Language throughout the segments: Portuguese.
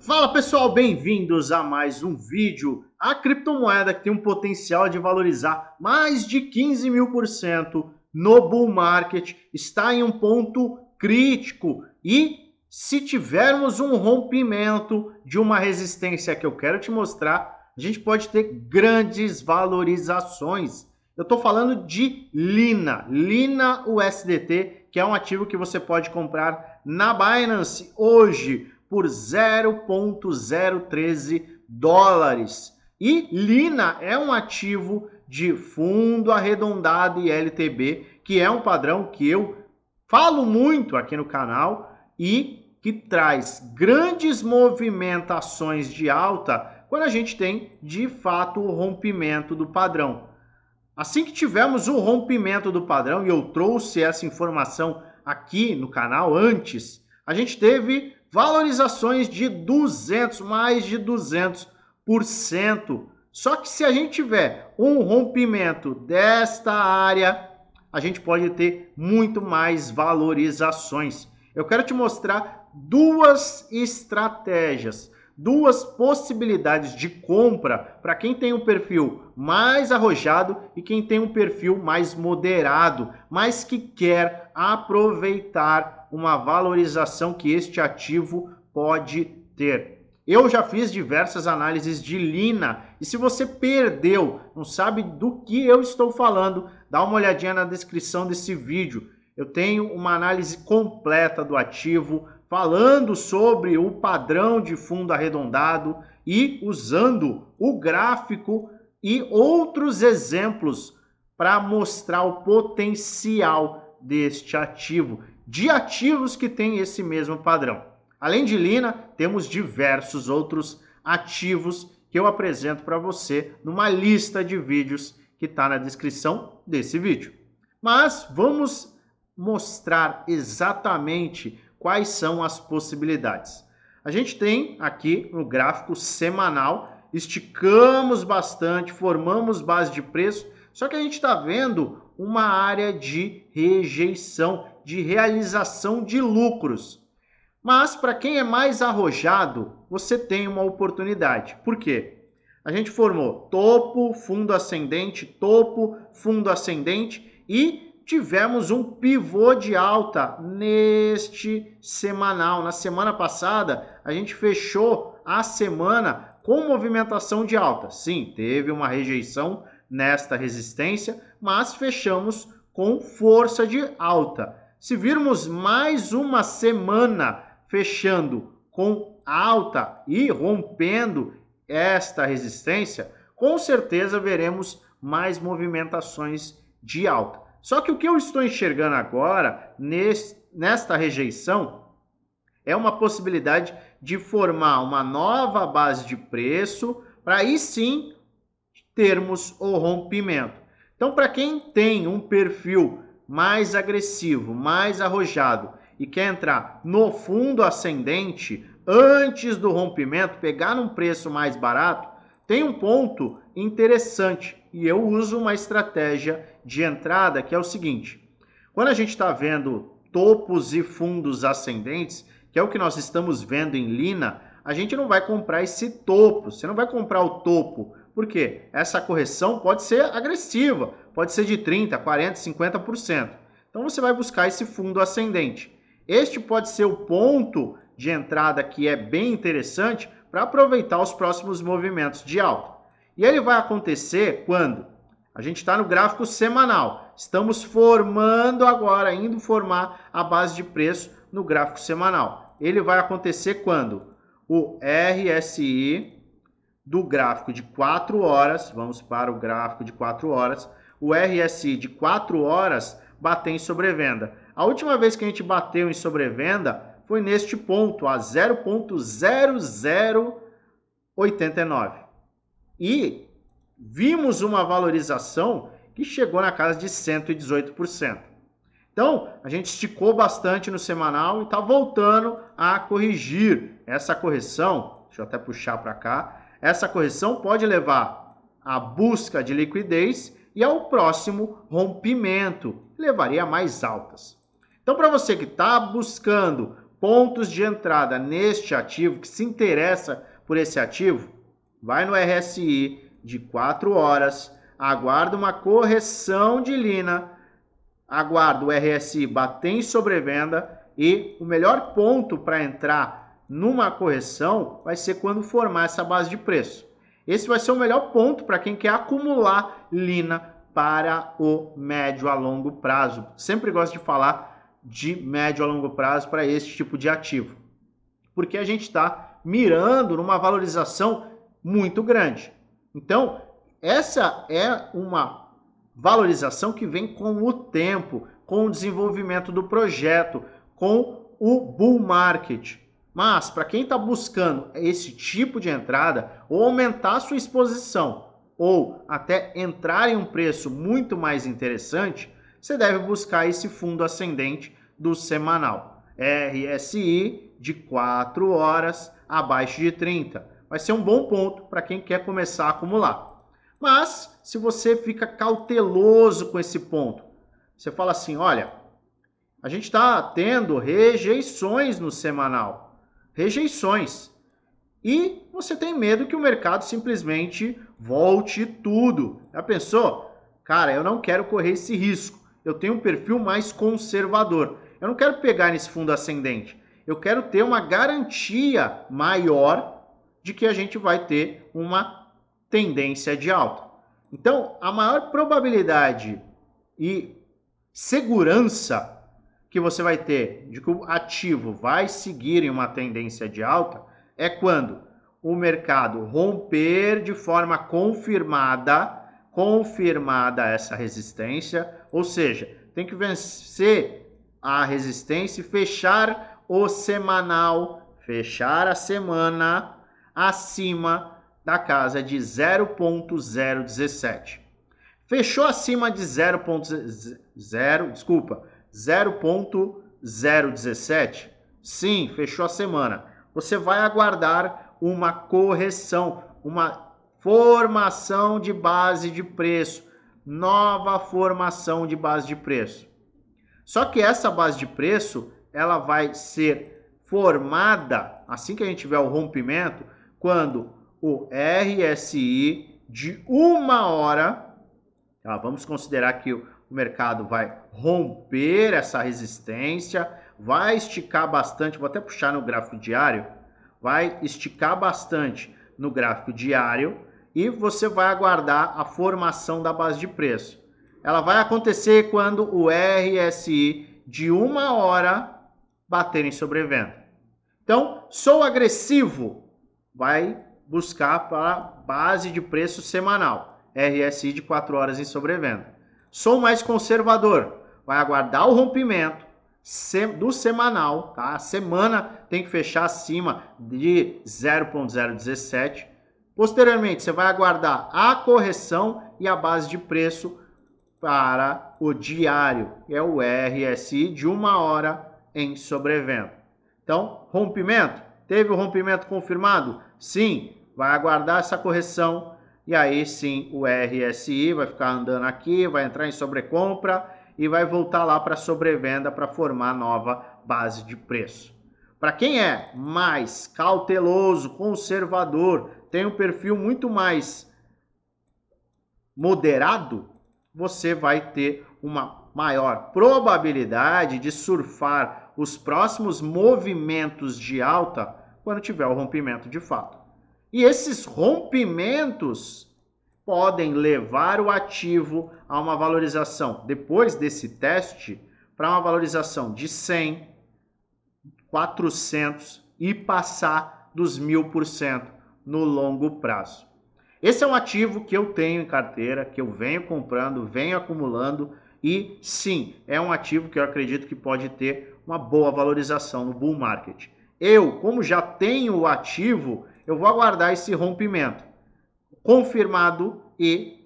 Fala pessoal, bem-vindos a mais um vídeo. A criptomoeda que tem um potencial de valorizar mais de 15.000% no bull market está em um ponto crítico e se tivermos um rompimento de uma resistência que eu quero te mostrar, a gente pode ter grandes valorizações. Eu estou falando de Lina USDT, que é um ativo que você pode comprar na Binance hoje por 0,013 dólares. E Lina é um ativo de fundo arredondado e LTB, que é um padrão que eu falo muito aqui no canal e que traz grandes movimentações de alta quando a gente tem de fato o rompimento do padrão. Assim que tivermos o rompimento do padrão, e eu trouxe essa informação aqui no canal antes, a gente teve valorizações de mais de 200%. Só que se a gente tiver um rompimento desta área, a gente pode ter muito mais valorizações. Eu quero te mostrar duas estratégias, duas possibilidades de compra para quem tem um perfil mais arrojado e quem tem um perfil mais moderado, mas que quer aproveitar uma valorização que este ativo pode ter. Eu já fiz diversas análises de Lina e se você perdeu, não sabe do que eu estou falando, dá uma olhadinha na descrição desse vídeo. Eu tenho uma análise completa do ativo, falando sobre o padrão de fundo arredondado e usando o gráfico e outros exemplos para mostrar o potencial deste ativo, de ativos que têm esse mesmo padrão. Além de Lina, temos diversos outros ativos que eu apresento para você numa lista de vídeos que está na descrição desse vídeo. Mas vamos mostrar exatamente quais são as possibilidades. A gente tem aqui no gráfico semanal, esticamos bastante, formamos base de preço, só que a gente está vendo uma área de rejeição, de realização de lucros. Mas para quem é mais arrojado, você tem uma oportunidade. Por quê? A gente formou topo, fundo ascendente e tivemos um pivô de alta neste semanal. Na semana passada, a gente fechou a semana com movimentação de alta. Sim, teve uma rejeição nesta resistência, mas fechamos com força de alta. Se virmos mais uma semana fechando com alta e rompendo esta resistência, com certeza veremos mais movimentações de alta. Só que o que eu estou enxergando agora, nesta rejeição, é uma possibilidade de formar uma nova base de preço, para aí sim termos o rompimento. Então, para quem tem um perfil mais agressivo, mais arrojado, e quer entrar no fundo ascendente, antes do rompimento, pegar num preço mais barato, tem um ponto interessante e eu uso uma estratégia de entrada que é o seguinte: quando a gente está vendo topos e fundos ascendentes, que é o que nós estamos vendo em Lina, a gente não vai comprar esse topo, você não vai comprar o topo, porque essa correção pode ser agressiva, pode ser de 30%, 40%, 50%. Então você vai buscar esse fundo ascendente. Este pode ser o ponto de entrada que é bem interessante para aproveitar os próximos movimentos de alta. E ele vai acontecer quando? A gente está no gráfico semanal. Estamos formando agora, indo formar a base de preço no gráfico semanal. Ele vai acontecer quando? O RSI do gráfico de 4 horas, vamos para o gráfico de 4 horas, o RSI de 4 horas bater em sobrevenda. A última vez que a gente bateu em sobrevenda foi neste ponto, a 0,0089. E vimos uma valorização que chegou na casa de 118%. Então, a gente esticou bastante no semanal e está voltando a corrigir. Essa correção, deixa eu até puxar para cá, essa correção pode levar à busca de liquidez e ao próximo rompimento, levaria a mais altas. Então, para você que está buscando pontos de entrada neste ativo, que se interessa por esse ativo, vai no RSI de 4 horas, aguarda uma correção de Lina, aguarda o RSI bater em sobrevenda e o melhor ponto para entrar numa correção vai ser quando formar essa base de preço. Esse vai ser o melhor ponto para quem quer acumular Lina para o médio a longo prazo. Sempre gosto de falar de médio a longo prazo para esse tipo de ativo, porque a gente está mirando numa valorização muito grande. Então, essa é uma valorização que vem com o tempo, com o desenvolvimento do projeto, com o bull market. Mas, para quem está buscando esse tipo de entrada, ou aumentar sua exposição, ou até entrar em um preço muito mais interessante, você deve buscar esse fundo ascendente do semanal. RSI de 4 horas abaixo de 30. Vai ser um bom ponto para quem quer começar a acumular. Mas, se você fica cauteloso com esse ponto, você fala assim, olha, a gente está tendo rejeições no semanal. Rejeições. E você tem medo que o mercado simplesmente volte tudo. Já pensou? Cara, eu não quero correr esse risco. Eu tenho um perfil mais conservador. Eu não quero pegar nesse fundo ascendente. Eu quero ter uma garantia maior de que a gente vai ter uma tendência de alta. Então, a maior probabilidade e segurança que você vai ter de que o ativo vai seguir em uma tendência de alta é quando o mercado romper de forma confirmada essa resistência, ou seja, tem que vencer a resistência e fechar o semanal, fechar a semana acima da casa de 0.017. Fechou acima de 0.017? Sim, fechou a semana. Você vai aguardar uma correção, uma formação de base de preço, nova formação de base de preço. Só que essa base de preço, ela vai ser formada, assim que a gente tiver o rompimento, quando o RSI de 1 hora, tá? Vamos considerar que o mercado vai romper essa resistência, vai esticar bastante, vou até puxar no gráfico diário, vai esticar bastante no gráfico diário e você vai aguardar a formação da base de preço. Ela vai acontecer quando o RSI de 1 hora bater em sobrevenda. Então, sou agressivo, vai buscar para base de preço semanal, RSI de 4 horas em sobrevenda. Sou mais conservador, vai aguardar o rompimento do semanal, tá? A semana tem que fechar acima de 0.017. Posteriormente, você vai aguardar a correção e a base de preço para o diário, que é o RSI de 1 hora em sobrevenda. Então, rompimento? Teve o rompimento confirmado? Sim, vai aguardar essa correção e aí sim o RSI vai ficar andando aqui, vai entrar em sobrecompra e vai voltar lá para sobrevenda para formar nova base de preço. Para quem é mais cauteloso, conservador, tem um perfil muito mais moderado, você vai ter uma maior probabilidade de surfar os próximos movimentos de alta quando tiver o rompimento de fato. E esses rompimentos podem levar o ativo a uma valorização, depois desse teste, para uma valorização de 100, 400 e passar dos 1000% no longo prazo. Esse é um ativo que eu tenho em carteira, que eu venho comprando, venho acumulando e sim, é um ativo que eu acredito que pode ter uma boa valorização no bull market. Eu, como já tenho o ativo, eu vou aguardar esse rompimento confirmado e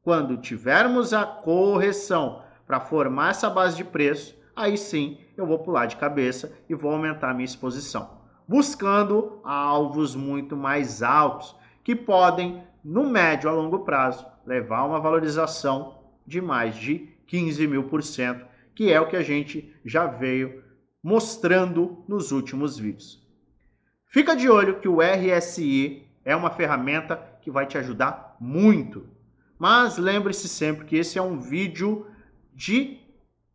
quando tivermos a correção para formar essa base de preço, aí sim eu vou pular de cabeça e vou aumentar a minha exposição, buscando alvos muito mais altos que podem, no médio a longo prazo, levar a uma valorização de mais de 15.000%, que é o que a gente já veio mostrando nos últimos vídeos. Fica de olho que o RSI é uma ferramenta que vai te ajudar muito. Mas lembre-se sempre que esse é um vídeo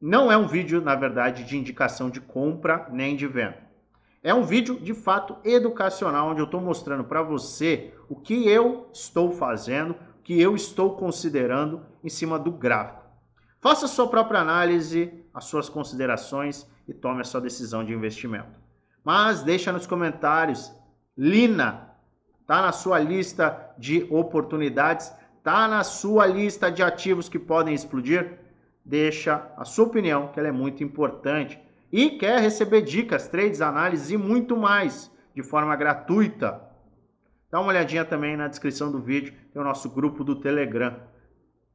não é um vídeo, na verdade, de indicação de compra nem de venda. É um vídeo, de fato, educacional, onde eu estou mostrando para você o que eu estou fazendo, o que eu estou considerando em cima do gráfico. Faça a sua própria análise, as suas considerações e tome a sua decisão de investimento. Mas deixa nos comentários, Lina, tá na sua lista de oportunidades? Tá na sua lista de ativos que podem explodir? Deixa a sua opinião, que ela é muito importante. E quer receber dicas, trades, análises e muito mais de forma gratuita? Dá uma olhadinha também na descrição do vídeo, tem o nosso grupo do Telegram.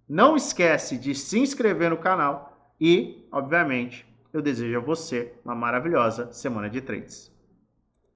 Não esquece de se inscrever no canal e, obviamente, eu desejo a você uma maravilhosa semana de trades.